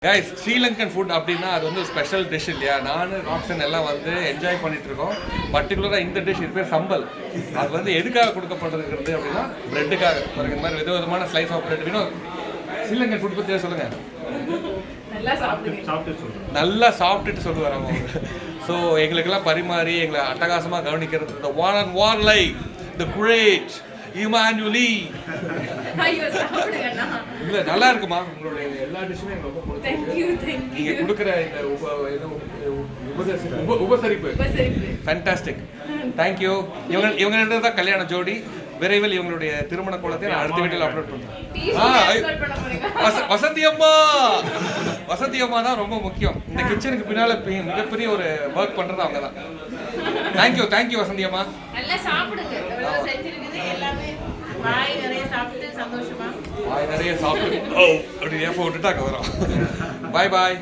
Guys Sri Lankan food அப்படின்னா அது வந்து ஸ்பெஷல் டிஷ் இல்லையா? நானும் ராக்ஸன் எல்லாம் வந்து என்ஜாய் பண்ணிட்டு இருக்கோம். பர்டிகுலராக இந்த டிஷ் இது பேர் சம்பல். அது வந்து எதுக்காக கொடுக்கப்படுறது அப்படின்னா பிரெட்டுக்காக. இந்த மாதிரி விதவிதமான ஸ்லைஸ் ஆஃப் பிரெட் வேணும். ஸ்ரீலங்கன் ஃபுட் பற்றி சொல்லுங்க. நல்லா சாப்பிட்டுட்டு சொல்லுவார் அவங்க. ஸோ எங்களுக்கெல்லாம் பரிமாறி எங்களை அட்டகாசமாக கவனிக்கிறது the one and only the great இமானுவேலி. இல்ல நல்லா இருக்குமா உங்களுடைய எல்லா டிஷ்ஷுமே எனக்கு ரொம்ப பிடிச்சிருக்கு. நீங்க கொடுக்குற இந்த உபசரிப்பு ஃபேண்டாஸ்டிக். தேங்க்யூ. இவங்க ரெண்டு தான் கல்யாண ஜோடி. விரைவில் இவங்களுடைய திருமண கோலத்தை நான் அடுத்த வீட்டில் அப்லோட் பண்றேன். வசந்தி அம்மா தான் ரொம்ப முக்கியம். இந்த கிச்சனுக்கு பின்னால மிகப்பெரிய ஒரு ஒர்க் பண்றது அவங்க தான். தேங்க்யூ வசந்தி அம்மா. நல்லா சாப்பிடுங்க. எவ்வளவு செஞ்சிருக்குது எல்லாமே. வாய் நிறைய சாப்பிட்டு சந்தோஷமா. அப்படி ஏப்ப விட்டுட்டாங்க வரோம். பாய்.